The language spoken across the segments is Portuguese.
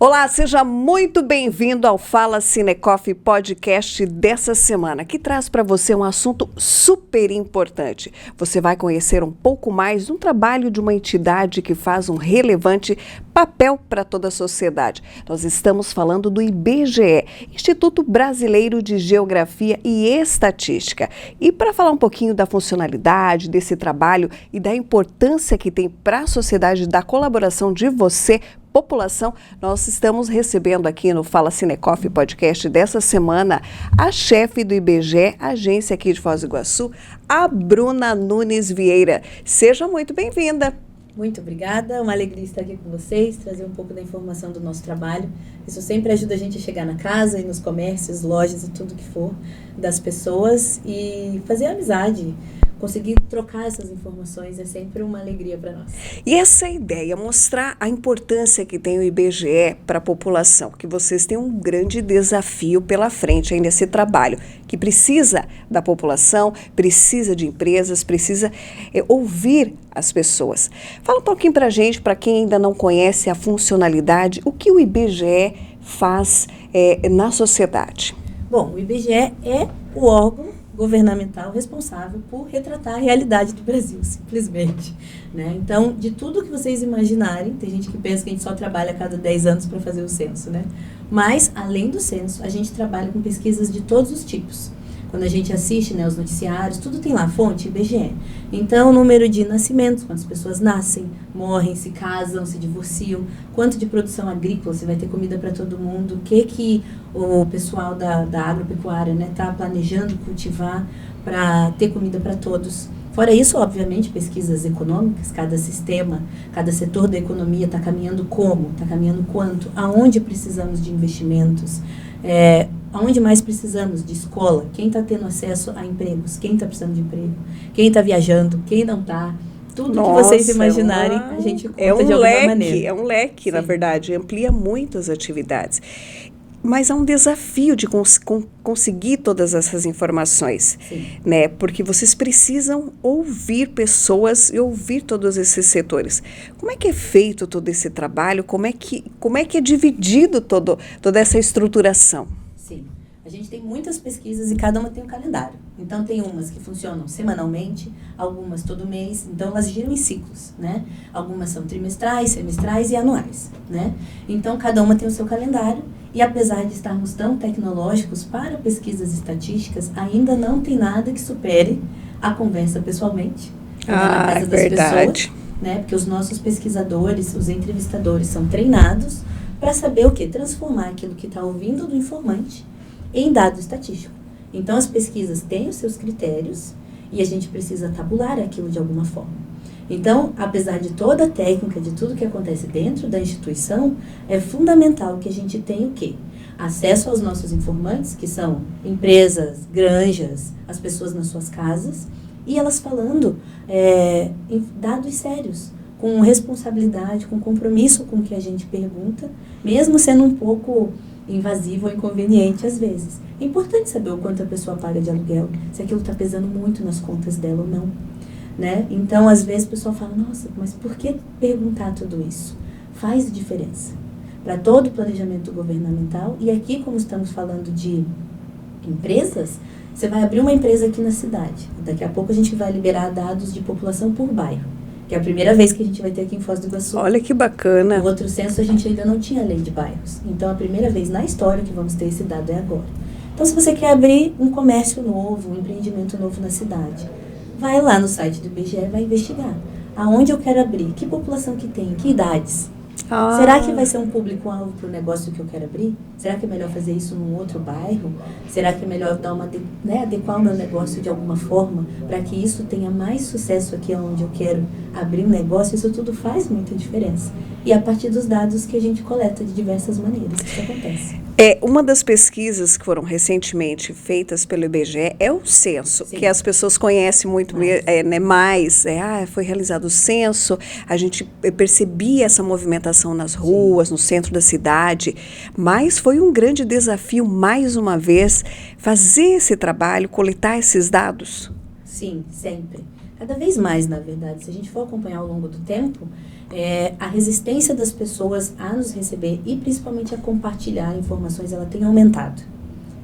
Olá, seja muito bem-vindo ao Fala Cinecoff podcast dessa semana, que traz para você um assunto super importante. Você vai conhecer um pouco mais de um trabalho de uma entidade que faz um relevante papel para toda a sociedade. Nós estamos falando do IBGE, Instituto Brasileiro de Geografia e Estatística. E para falar um pouquinho da funcionalidade desse trabalho e da importância que tem para a sociedade, da colaboração de você, população, nós estamos recebendo aqui no Fala Cinecoff podcast dessa semana a chefe do IBGE, agência aqui de Foz do Iguaçu, a Bruna Nunes Vieira. Seja muito bem-vinda. Muito obrigada, uma alegria estar aqui com vocês, trazer um pouco da informação do nosso trabalho. Isso sempre ajuda a gente a chegar na casa e nos comércios, lojas e tudo que for das pessoas e fazer amizade. Conseguir trocar essas informações é sempre uma alegria para nós. E essa ideia, mostrar a importância que tem o IBGE para a população, que vocês têm um grande desafio pela frente aí nesse trabalho, que precisa da população, precisa de empresas, precisa ouvir as pessoas. Fala um pouquinho para a gente, para quem ainda não conhece a funcionalidade, o que o IBGE faz na sociedade. Bom, o IBGE é o órgão governamental responsável por retratar a realidade do Brasil, simplesmente, né? Então, de tudo que vocês imaginarem, tem gente que pensa que a gente só trabalha a cada 10 anos para fazer o censo, né? Mas, além do censo, a gente trabalha com pesquisas de todos os tipos. Quando a gente assiste, né, os noticiários, tudo tem lá, fonte, IBGE. Então, o número de nascimentos, quantas pessoas nascem, morrem, se casam, se divorciam, quanto de produção agrícola, se vai ter comida para todo mundo, o que o pessoal da agropecuária está planejando cultivar para ter comida para todos. Fora isso, obviamente, pesquisas econômicas, cada sistema, cada setor da economia está caminhando como, está caminhando quanto, aonde precisamos de investimentos, aonde mais precisamos de escola, quem está tendo acesso a empregos, quem está precisando de emprego, quem está viajando, quem não está, tudo que vocês imaginarem, a gente conta de alguma maneira. É um leque, sim, na verdade, amplia muitas atividades. Mas há um desafio de conseguir todas essas informações, né? Porque vocês precisam ouvir pessoas e ouvir todos esses setores. Como é que é feito todo esse trabalho? Como é que é dividido toda essa estruturação? Sim, a gente tem muitas pesquisas e cada uma tem um calendário. Então, tem umas que funcionam semanalmente, algumas todo mês, então elas giram em ciclos, né? Algumas são trimestrais, semestrais e anuais, né? Então, cada uma tem o seu calendário. E apesar de estarmos tão tecnológicos para pesquisas estatísticas, ainda não tem nada que supere a conversa pessoalmente. Na casa das pessoas, né? Porque os nossos pesquisadores, os entrevistadores são treinados para saber o quê? Transformar aquilo que está ouvindo do informante em dado estatístico. Então, as pesquisas têm os seus critérios e a gente precisa tabular aquilo de alguma forma. Então, apesar de toda a técnica, de tudo que acontece dentro da instituição, é fundamental que a gente tenha o quê? Acesso aos nossos informantes, que são empresas, granjas, as pessoas nas suas casas, e elas falando em dados sérios, com responsabilidade, com compromisso com o que a gente pergunta, mesmo sendo um pouco invasivo ou inconveniente às vezes. É importante saber o quanto a pessoa paga de aluguel, se aquilo está pesando muito nas contas dela ou não. Né? Então, às vezes, o pessoal fala, nossa, mas por que perguntar tudo isso? Faz diferença para todo o planejamento governamental. E aqui, como estamos falando de empresas, você vai abrir uma empresa aqui na cidade. Daqui a pouco a gente vai liberar dados de população por bairro, que é a primeira vez que a gente vai ter aqui em Foz do Iguaçu. Olha que bacana. No outro censo, a gente ainda não tinha lei de bairros. Então, a primeira vez na história que vamos ter esse dado é agora. Então, se você quer abrir um comércio novo, um empreendimento novo na cidade, vai lá no site do IBGE e vai investigar. Aonde eu quero abrir? Que população que tem? Que idades? Será que vai ser um público-alvo para o negócio que eu quero abrir? Será que é melhor fazer isso num outro bairro? Será que é melhor adequar o meu negócio de alguma forma para que isso tenha mais sucesso aqui onde eu quero abrir um negócio? Isso tudo faz muita diferença. E a partir dos dados que a gente coleta de diversas maneiras, isso acontece. Uma das pesquisas que foram recentemente feitas pelo IBGE é o censo, sim, que as pessoas conhecem muito mais. Foi realizado o censo, a gente percebia essa movimentação nas ruas, sim, no centro da cidade, mas foi um grande desafio, mais uma vez, fazer esse trabalho, coletar esses dados. Sim, sempre. Cada vez mais, na verdade, se a gente for acompanhar ao longo do tempo, a resistência das pessoas a nos receber e principalmente a compartilhar informações, ela tem aumentado.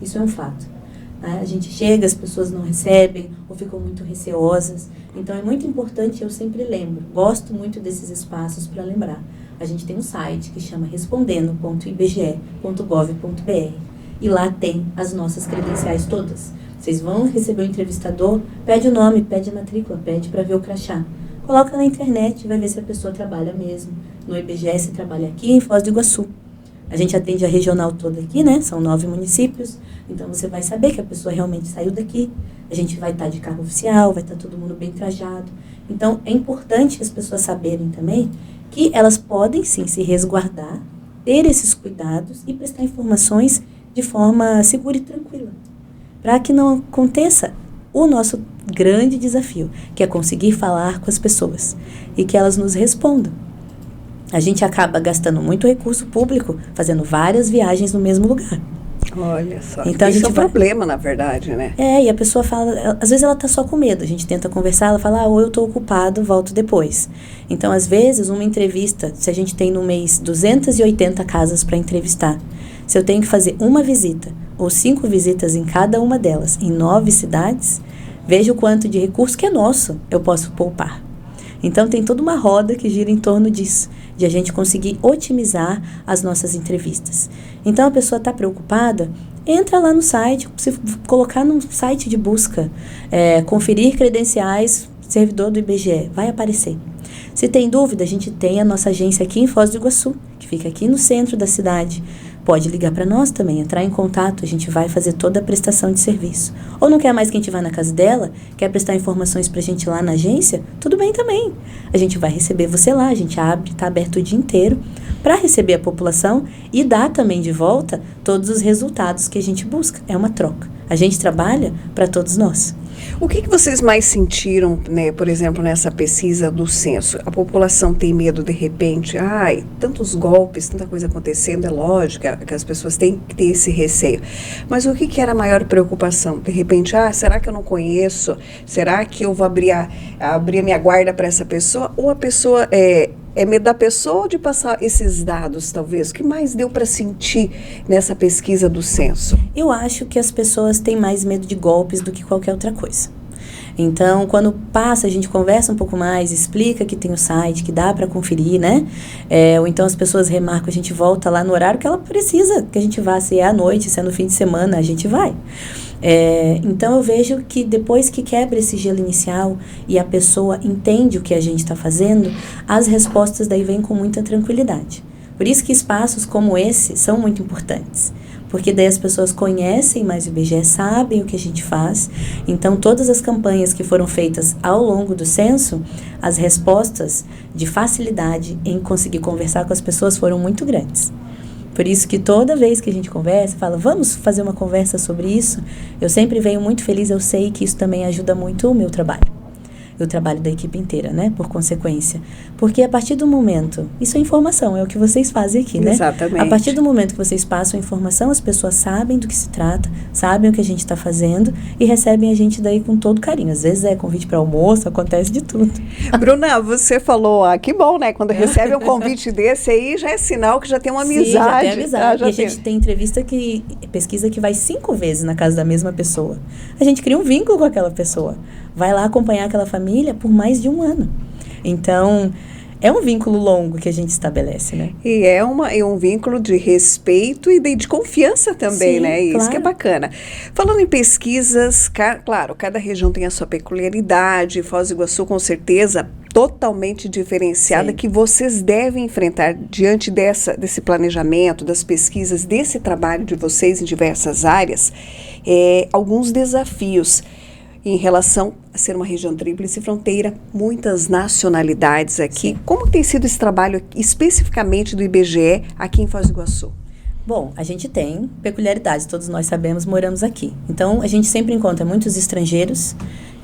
Isso é um fato. A gente chega, as pessoas não recebem ou ficam muito receosas. Então é muito importante, eu sempre lembro, gosto muito desses espaços para lembrar. A gente tem um site que chama respondendo.ibge.gov.br e lá tem as nossas credenciais todas. Vocês vão receber o entrevistador, pede o nome, pede a matrícula, pede para ver o crachá. Coloca na internet, vai ver se a pessoa trabalha mesmo. No IBGE se trabalha aqui em Foz do Iguaçu. A gente atende a regional toda aqui, né? São 9 municípios. Então você vai saber que a pessoa realmente saiu daqui. A gente vai estar de carro oficial, vai estar todo mundo bem trajado. Então é importante as pessoas saberem também que elas podem sim se resguardar, ter esses cuidados e prestar informações de forma segura e tranquila. Para que não aconteça o nosso grande desafio, que é conseguir falar com as pessoas e que elas nos respondam. A gente acaba gastando muito recurso público, fazendo várias viagens no mesmo lugar. Olha só, então, isso é um problema, na verdade, né? E a pessoa fala, às vezes ela está só com medo, a gente tenta conversar, ela fala, ou eu estou ocupado, volto depois. Então, às vezes, uma entrevista, se a gente tem no mês 280 casas para entrevistar, se eu tenho que fazer uma visita, ou 5 visitas em cada uma delas, em 9 cidades, veja o quanto de recurso que é nosso eu posso poupar. Então, tem toda uma roda que gira em torno disso, de a gente conseguir otimizar as nossas entrevistas. Então, a pessoa está preocupada, entra lá no site, se colocar num site de busca, conferir credenciais, servidor do IBGE, vai aparecer. Se tem dúvida, a gente tem a nossa agência aqui em Foz do Iguaçu, que fica aqui no centro da cidade. Pode ligar para nós também, entrar em contato, a gente vai fazer toda a prestação de serviço. Ou não quer mais que a gente vá na casa dela, quer prestar informações para a gente lá na agência? Tudo bem também. A gente vai receber você lá, a gente abre, está aberto o dia inteiro para receber a população e dar também de volta todos os resultados que a gente busca. É uma troca. A gente trabalha para todos nós. O que vocês mais sentiram, né, por exemplo, nessa pesquisa do censo? A população tem medo, de repente, tantos golpes, tanta coisa acontecendo, é lógico que as pessoas têm que ter esse receio. Mas o que era a maior preocupação? De repente, será que eu não conheço? Será que eu vou abrir a minha guarda para essa pessoa? Ou a pessoa é medo da pessoa ou de passar esses dados, talvez? O que mais deu para sentir nessa pesquisa do censo? Eu acho que as pessoas têm mais medo de golpes do que qualquer outra coisa. Então, quando passa, a gente conversa um pouco mais, explica que tem o site, que dá para conferir, né? Ou então as pessoas remarcam, a gente volta lá no horário que ela precisa que a gente vá, se é à noite, se é no fim de semana, a gente vai. Então eu vejo que depois que quebra esse gelo inicial e a pessoa entende o que a gente está fazendo, as respostas daí vêm com muita tranquilidade. Por isso que espaços como esse são muito importantes, porque daí as pessoas conhecem mais o IBGE, sabem o que a gente faz. Então todas as campanhas que foram feitas ao longo do censo, as respostas de facilidade em conseguir conversar com as pessoas foram muito grandes. Por isso que toda vez que a gente conversa, fala, vamos fazer uma conversa sobre isso, eu sempre venho muito feliz, eu sei que isso também ajuda muito o meu trabalho. O trabalho da equipe inteira, né? Por consequência. Porque a partir do momento, isso é informação, é o que vocês fazem aqui, né? Exatamente. A partir do momento que vocês passam a informação, as pessoas sabem do que se trata, sabem o que a gente está fazendo e recebem a gente daí com todo carinho. Às vezes é convite para almoço, acontece de tudo. Bruna, você falou, que bom, né? Quando recebe um convite desse aí, já é sinal que já tem uma amizade. Sim, já tem amizade. E a gente tem pesquisa que vai 5 vezes na casa da mesma pessoa. A gente cria um vínculo com aquela pessoa. Vai lá acompanhar aquela família por mais de 1 ano. Então, é um vínculo longo que a gente estabelece, né? E é um vínculo de respeito e de confiança também, sim, né? Isso claro. Que é bacana. Falando em pesquisas, claro, cada região tem a sua peculiaridade. Foz do Iguaçu, com certeza, totalmente diferenciada, sim, que vocês devem enfrentar diante desse planejamento, das pesquisas, desse trabalho de vocês em diversas áreas, alguns desafios em relação a ser uma região tríplice fronteira, muitas nacionalidades aqui. Sim. Como tem sido esse trabalho especificamente do IBGE aqui em Foz do Iguaçu? Bom, a gente tem peculiaridades, todos nós sabemos, moramos aqui. Então, a gente sempre encontra muitos estrangeiros,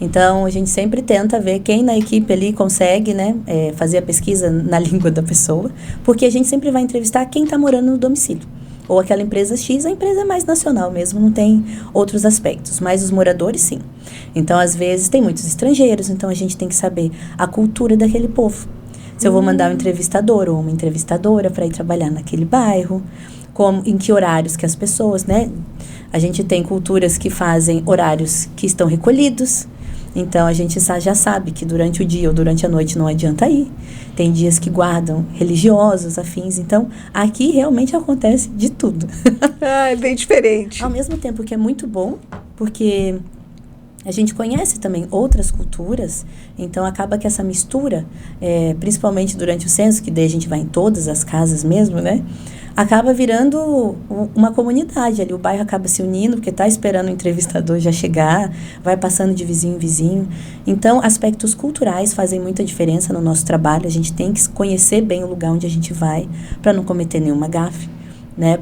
então a gente sempre tenta ver quem na equipe ali consegue, né, fazer a pesquisa na língua da pessoa, porque a gente sempre vai entrevistar quem está morando no domicílio. Ou aquela empresa X, a empresa é mais nacional mesmo, não tem outros aspectos. Mas os moradores, sim. Então, às vezes, tem muitos estrangeiros, então a gente tem que saber a cultura daquele povo. Se eu vou mandar um entrevistador ou uma entrevistadora para ir trabalhar naquele bairro, em que horários que as pessoas, né? A gente tem culturas que fazem horários que estão recolhidos. Então, a gente já sabe que durante o dia ou durante a noite não adianta ir. Tem dias que guardam religiosos, afins. Então, aqui realmente acontece de tudo. É bem diferente. Ao mesmo tempo que é muito bom, porque a gente conhece também outras culturas. Então, acaba que essa mistura, principalmente durante o censo, que daí a gente vai em todas as casas mesmo, né? Acaba virando uma comunidade ali. O bairro acaba se unindo, porque está esperando o entrevistador já chegar, vai passando de vizinho em vizinho. Então, aspectos culturais fazem muita diferença no nosso trabalho. A gente tem que conhecer bem o lugar onde a gente vai, para não cometer nenhuma gafe, né?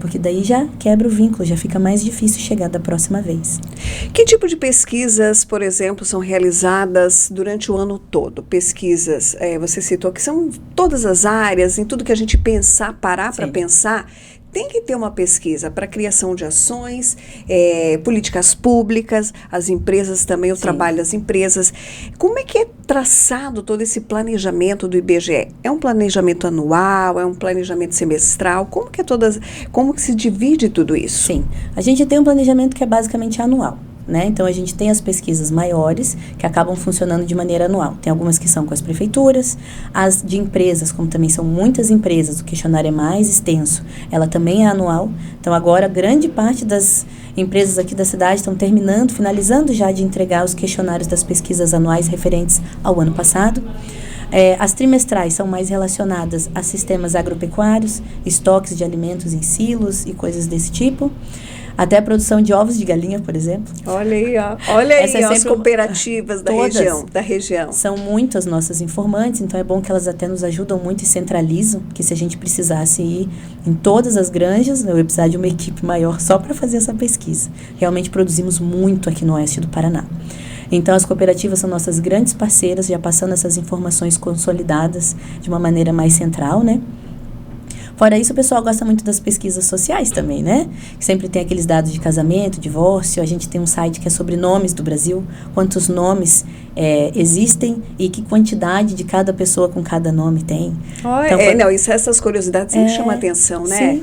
Porque daí já quebra o vínculo, já fica mais difícil chegar da próxima vez. Que tipo de pesquisas, por exemplo, são realizadas durante o ano todo? Pesquisas, você citou que são todas as áreas, em tudo que a gente parar para pensar, tem que ter uma pesquisa para a criação de ações, políticas públicas, as empresas também, o trabalho das empresas. Como é que é traçado todo esse planejamento do IBGE? É um planejamento anual? É um planejamento semestral? Como que se divide tudo isso? Sim, a gente tem um planejamento que é basicamente anual. Né? Então, a gente tem as pesquisas maiores, que acabam funcionando de maneira anual. Tem algumas que são com as prefeituras, as de empresas, como também são muitas empresas, o questionário é mais extenso, ela também é anual. Então, agora, grande parte das empresas aqui da cidade estão finalizando já de entregar os questionários das pesquisas anuais referentes ao ano passado. As trimestrais são mais relacionadas a sistemas agropecuários, estoques de alimentos em silos e coisas desse tipo. Até a produção de ovos de galinha, por exemplo. Olha aí, as cooperativas da região. São muito as nossas informantes, então é bom que elas até nos ajudam muito e centralizam, que se a gente precisasse ir em todas as granjas, eu ia precisar de uma equipe maior só para fazer essa pesquisa. Realmente produzimos muito aqui no oeste do Paraná. Então, as cooperativas são nossas grandes parceiras, já passando essas informações consolidadas de uma maneira mais central, né? Fora isso, o pessoal gosta muito das pesquisas sociais também, né? Que sempre tem aqueles dados de casamento, divórcio. A gente tem um site que é sobre nomes do Brasil, quantos nomes existem e que quantidade de cada pessoa com cada nome tem. Então, essas curiosidades sempre chamam a atenção, né? Sim.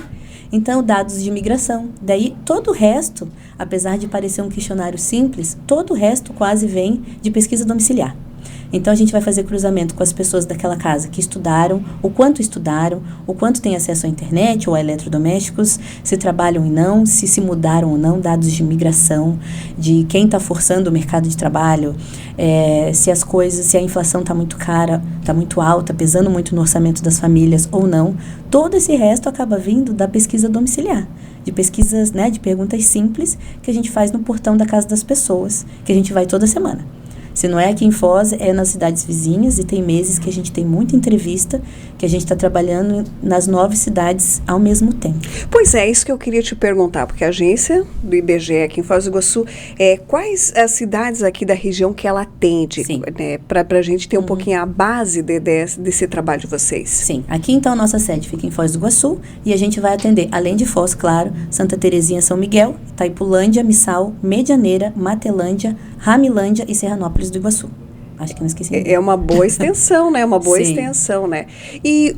Então, dados de imigração. Daí, todo o resto, apesar de parecer um questionário simples, todo o resto quase vem de pesquisa domiciliar. Então, a gente vai fazer cruzamento com as pessoas daquela casa que estudaram, o quanto têm acesso à internet ou a eletrodomésticos, se trabalham ou não, se mudaram ou não, dados de imigração, de quem está forçando o mercado de trabalho, se a inflação está muito cara, está muito alta, pesando muito no orçamento das famílias ou não. Todo esse resto acaba vindo da pesquisa domiciliar, de pesquisas, né, de perguntas simples que a gente faz no portão da casa das pessoas, que a gente vai toda semana. Se não é aqui em Foz, é nas cidades vizinhas, e tem meses que a gente tem muita entrevista, que a gente está trabalhando nas 9 cidades ao mesmo tempo. Pois é, isso que eu queria te perguntar, porque a agência do IBGE aqui em Foz do Iguaçu, quais as cidades aqui da região que ela atende, né, para a gente ter um pouquinho a base desse trabalho de vocês? Sim, aqui então nossa sede fica em Foz do Iguaçu, e a gente vai atender, além de Foz, claro, Santa Terezinha, São Miguel, Itaipulândia, Missal, Medianeira, Matelândia, Ramilândia e Serranópolis do Iguaçu. Acho que não esqueci. É uma boa extensão, né? Uma boa extensão, né? E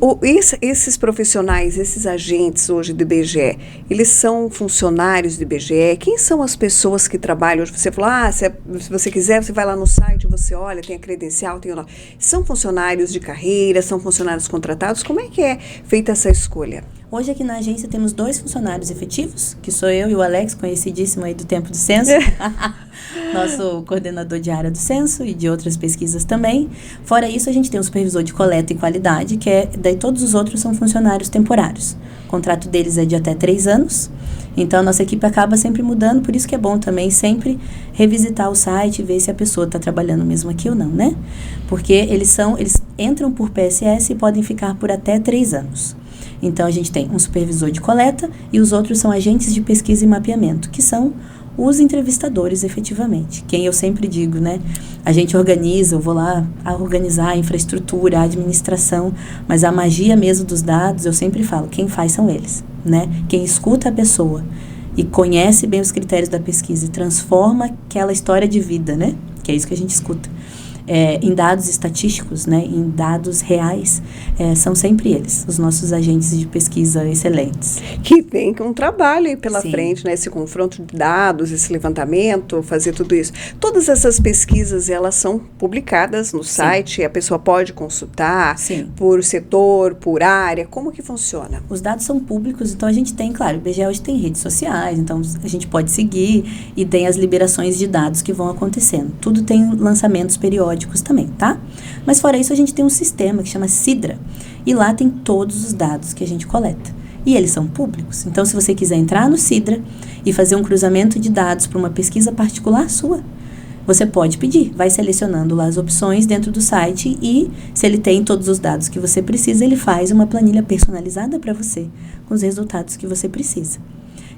esses profissionais, esses agentes hoje do IBGE, eles são funcionários do IBGE? Quem são as pessoas que trabalham hoje? Você falou, se você quiser, você vai lá no site, você olha, tem a credencial, tem o nome. São funcionários de carreira, são funcionários contratados? Como é que é feita essa escolha? Hoje aqui na agência temos 2 funcionários efetivos, que sou eu e o Alex, conhecidíssimo aí do tempo do censo, nosso coordenador de área do censo e de outras pesquisas também. Fora isso, a gente tem um supervisor de coleta e qualidade, daí todos os outros são funcionários temporários. O contrato deles é de até 3 anos, então a nossa equipe acaba sempre mudando, por isso que é bom também sempre revisitar o site e ver se a pessoa está trabalhando mesmo aqui ou não, né? Porque eles entram por PSS e podem ficar por até 3 anos. Então, a gente tem um supervisor de coleta e os outros são agentes de pesquisa e mapeamento, que são os entrevistadores, efetivamente. Quem eu sempre digo, né? A gente organiza, eu vou lá organizar a infraestrutura, a administração, mas a magia mesmo dos dados, eu sempre falo, quem faz são eles, né? Quem escuta a pessoa e conhece bem os critérios da pesquisa e transforma aquela história de vida, né? Que é isso que a gente escuta. Em dados estatísticos, né, em dados reais, são sempre eles, os nossos agentes de pesquisa excelentes. Que tem um trabalho aí pela Sim. frente, né, esse confronto de dados, esse levantamento, fazer tudo isso. Todas essas pesquisas, elas são publicadas no site, a pessoa pode consultar. Sim. Por setor, por área, como que funciona? Os dados são públicos, então a gente tem, claro, o IBGE hoje tem redes sociais, então a gente pode seguir e tem as liberações de dados que vão acontecendo. Tudo tem lançamentos periódicos também, tá? Mas fora isso, a gente tem um sistema que chama Sidra, e lá tem todos os dados que a gente coleta. E eles são públicos. Então, se você quiser entrar no Sidra e fazer um cruzamento de dados para uma pesquisa particular sua, você pode pedir. Vai selecionando lá as opções dentro do site e, se ele tem todos os dados que você precisa, ele faz uma planilha personalizada para você, com os resultados que você precisa.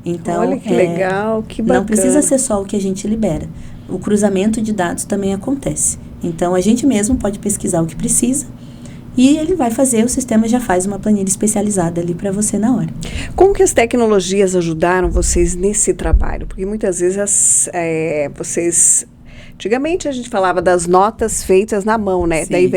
Então, olha que legal, que bacana. Não precisa ser só o que a gente libera. O cruzamento de dados também acontece. Então, a gente mesmo pode pesquisar o que precisa e ele vai fazer, o sistema já faz uma planilha especializada ali para você na hora. Como que as tecnologias ajudaram vocês nesse trabalho? Porque muitas vezes vocês... Antigamente a gente falava das notas feitas na mão, né? Sim. Daí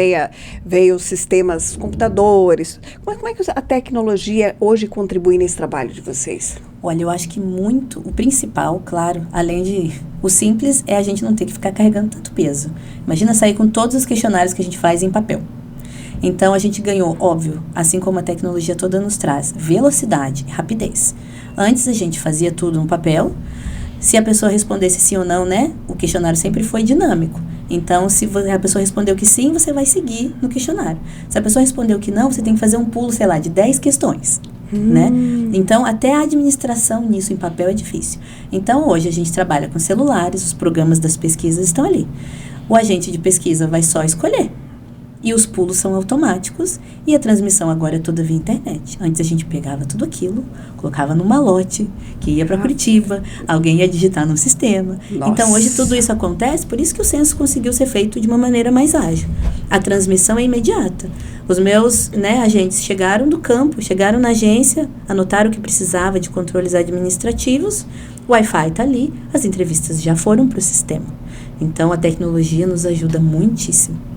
veio os sistemas, computadores. Como é que a tecnologia hoje contribui nesse trabalho de vocês? Olha, eu acho que muito, o principal, claro, além de... O simples é a gente não ter que ficar carregando tanto peso. Imagina sair com todos os questionários que a gente faz em papel. Então, a gente ganhou, óbvio, assim como a tecnologia toda nos traz, velocidade e rapidez. Antes a gente fazia tudo no papel. Se a pessoa respondesse sim ou não, né? O questionário sempre foi dinâmico. Então, se a pessoa respondeu que sim, você vai seguir no questionário. Se a pessoa respondeu que não, você tem que fazer um pulo, sei lá, de 10 questões. Né? Então, até a administração nisso em papel é difícil. Então, hoje a gente trabalha com celulares, os programas das pesquisas estão ali. O agente de pesquisa vai só escolher. E os pulos são automáticos e a transmissão agora é toda via internet. Antes a gente pegava tudo aquilo, colocava num malote, que ia para Curitiba, alguém ia digitar no sistema. Nossa. Então hoje tudo isso acontece, por isso que o censo conseguiu ser feito de uma maneira mais ágil. A transmissão é imediata. Os meus agentes chegaram do campo, chegaram na agência, anotaram o que precisava de controles administrativos, o Wi-Fi está ali, as entrevistas já foram para o sistema. Então a tecnologia nos ajuda muitíssimo.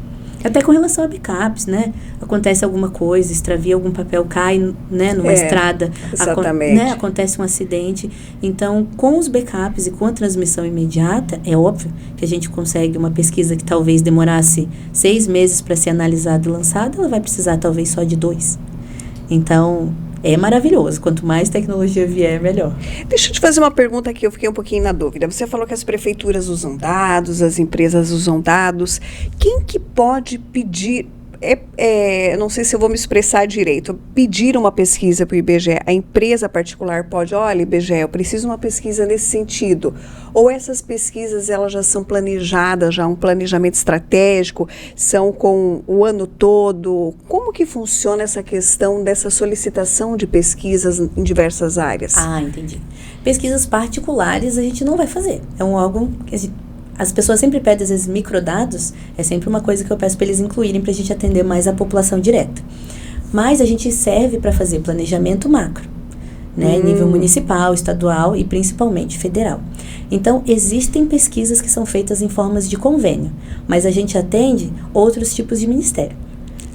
Até com relação a backups, né? Acontece alguma coisa, extravia algum papel, cai, né, numa estrada. Exatamente. Acontece um acidente. Então, com os backups e com a transmissão imediata, é óbvio que a gente consegue uma pesquisa que talvez demorasse 6 meses para ser analisada e lançada, ela vai precisar talvez só de 2. Então, é maravilhoso. Quanto mais tecnologia vier, melhor. Deixa eu te fazer uma pergunta aqui, eu fiquei um pouquinho na dúvida. Você falou que as prefeituras usam dados, as empresas usam dados. Quem que pode pedir, não sei se eu vou me expressar direito, pedir uma pesquisa para o IBGE? A empresa particular pode, olha, IBGE, eu preciso de uma pesquisa nesse sentido. Ou essas pesquisas, elas já são planejadas, já um planejamento estratégico, são com o ano todo? Como que funciona essa questão dessa solicitação de pesquisas em diversas áreas? Ah, entendi. Pesquisas particulares a gente não vai fazer. É um órgão que as pessoas sempre pedem, às vezes, microdados. É sempre uma coisa que eu peço para eles incluírem para a gente atender mais a população direta. Mas a gente serve para fazer planejamento macro, né? Em nível municipal, estadual e principalmente federal. Então, existem pesquisas que são feitas em formas de convênio, mas a gente atende outros tipos de ministério.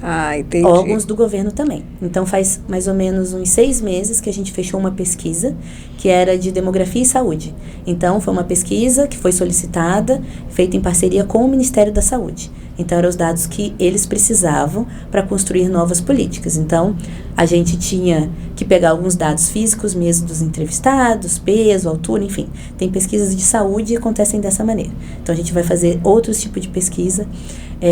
Ah, entendi. Órgãos do governo também. Então, faz mais ou menos uns 6 meses que a gente fechou uma pesquisa que era de demografia e saúde. Então, foi uma pesquisa que foi solicitada, feita em parceria com o Ministério da Saúde. Então, eram os dados que eles precisavam para construir novas políticas. Então, a gente tinha que pegar alguns dados físicos mesmo dos entrevistados, peso, altura, enfim. Tem pesquisas de saúde e acontecem dessa maneira. Então, a gente vai fazer outros tipos de pesquisa,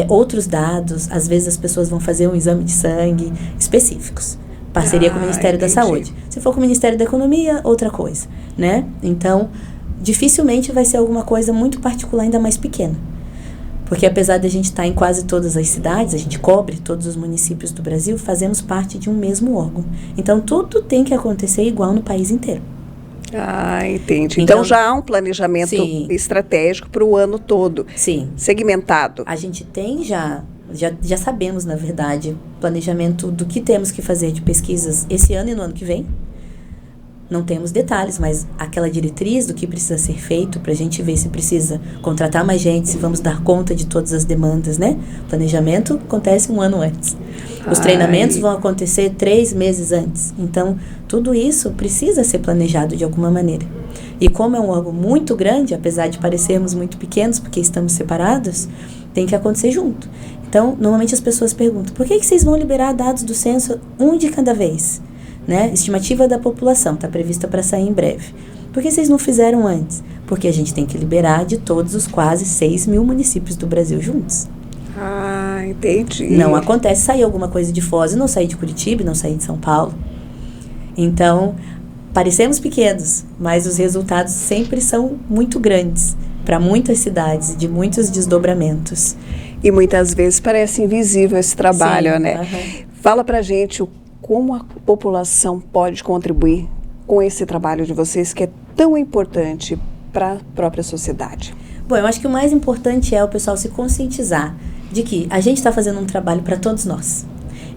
outros dados. Às vezes, as pessoas vão fazer um exame de sangue específicos. Parceria com o Ministério da Saúde. Se for com o Ministério da Economia, outra coisa, né? Então, dificilmente vai ser alguma coisa muito particular, ainda mais pequena. Porque apesar de a gente estar em quase todas as cidades, a gente cobre todos os municípios do Brasil, fazemos parte de um mesmo órgão. Então, tudo tem que acontecer igual no país inteiro. Entendi. Então já há um planejamento estratégico para o ano todo. Sim. Segmentado. A gente tem já sabemos, na verdade, planejamento do que temos que fazer de pesquisas esse ano e no ano que vem. Não temos detalhes, mas aquela diretriz do que precisa ser feito para a gente ver se precisa contratar mais gente, se vamos dar conta de todas as demandas, né? O planejamento acontece um ano antes. Os treinamentos vão acontecer 3 meses antes. Então, tudo isso precisa ser planejado de alguma maneira. E como é um órgão muito grande, apesar de parecermos muito pequenos, porque estamos separados, tem que acontecer junto. Então, normalmente as pessoas perguntam, por que vocês vão liberar dados do censo um de cada vez? Né? Estimativa da população, está prevista para sair em breve. Por que vocês não fizeram antes? Porque a gente tem que liberar de todos os quase 6 mil municípios do Brasil juntos. Entendi. Não acontece sair alguma coisa de Foz e não sair de Curitiba, não sair de São Paulo. Então, parecemos pequenos, mas os resultados sempre são muito grandes para muitas cidades, de muitos desdobramentos. E muitas vezes parece invisível esse trabalho, né? Fala pra gente como a população pode contribuir com esse trabalho de vocês, que é tão importante para a própria sociedade. Bom, eu acho que o mais importante é o pessoal se conscientizar de que a gente está fazendo um trabalho para todos nós.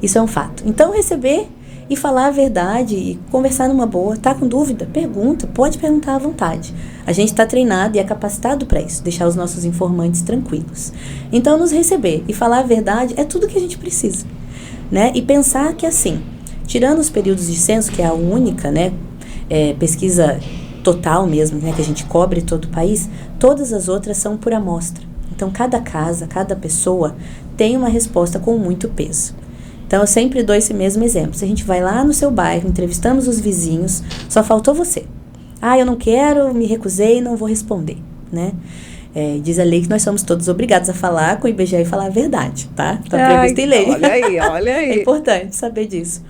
Isso é um fato. Então, receber e falar a verdade e conversar numa boa. Tá com dúvida? Pergunta, pode perguntar à vontade. A gente está treinado e é capacitado para isso, deixar os nossos informantes tranquilos. Então, nos receber e falar a verdade é tudo que a gente precisa, né? E pensar que assim, tirando os períodos de censo, que é a única, né, pesquisa total mesmo, né, que a gente cobre todo o país, todas as outras são por amostra. Então, cada casa, cada pessoa tem uma resposta com muito peso. Então, eu sempre dou esse mesmo exemplo. Se a gente vai lá no seu bairro, entrevistamos os vizinhos, só faltou você. Eu não quero, me recusei, não vou responder, né? Diz a lei que nós somos todos obrigados a falar com o IBGE e falar a verdade, tá? Está previsto em lei. Olha aí. É importante saber disso.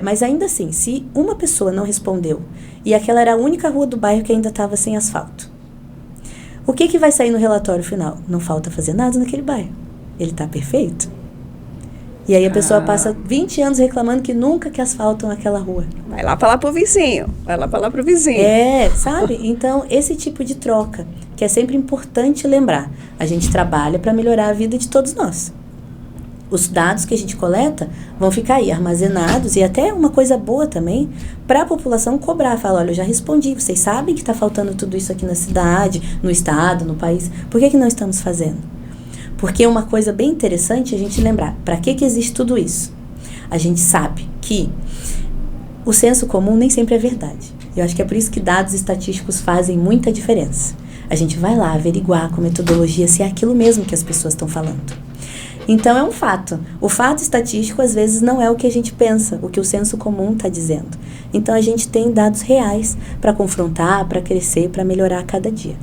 Mas ainda assim, se uma pessoa não respondeu e aquela era a única rua do bairro que ainda estava sem asfalto, o que vai sair no relatório final? Não falta fazer nada naquele bairro. Ele está perfeito. E aí a pessoa passa 20 anos reclamando que nunca que asfaltam aquela rua. Vai lá falar pro vizinho. Vai lá falar pro vizinho. Sabe? Então, esse tipo de troca, que é sempre importante lembrar. A gente trabalha para melhorar a vida de todos nós. Os dados que a gente coleta vão ficar aí armazenados e até uma coisa boa também para a população cobrar. Falar, olha, eu já respondi, vocês sabem que está faltando tudo isso aqui na cidade, no estado, no país. Por que não estamos fazendo? Porque uma coisa bem interessante é a gente lembrar, para que existe tudo isso? A gente sabe que o senso comum nem sempre é verdade. Eu acho que é por isso que dados estatísticos fazem muita diferença. A gente vai lá averiguar com metodologia se é aquilo mesmo que as pessoas estão falando. Então, é um fato. O fato estatístico, às vezes, não é o que a gente pensa, o que o senso comum está dizendo. Então, a gente tem dados reais para confrontar, para crescer, para melhorar a cada dia.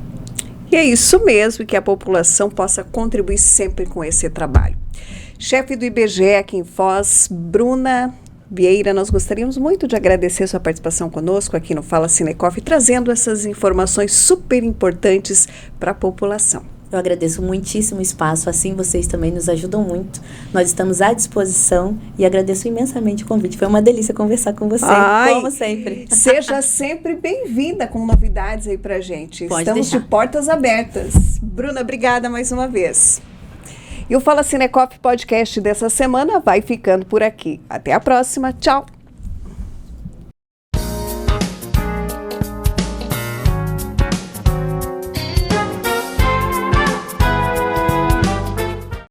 E é isso mesmo, que a população possa contribuir sempre com esse trabalho. Chefe do IBGE aqui em Foz, Bruna Vieira, nós gostaríamos muito de agradecer sua participação conosco aqui no Fala Cinecoff, trazendo essas informações super importantes para a população. Eu agradeço muitíssimo o espaço, assim vocês também nos ajudam muito. Nós estamos à disposição e agradeço imensamente o convite. Foi uma delícia conversar com você, como sempre. Seja sempre bem-vinda com novidades aí pra gente. Pode Estamos deixar. De portas abertas. Bruna, obrigada mais uma vez. E o Fala Cinecoff Podcast dessa semana vai ficando por aqui. Até a próxima. Tchau.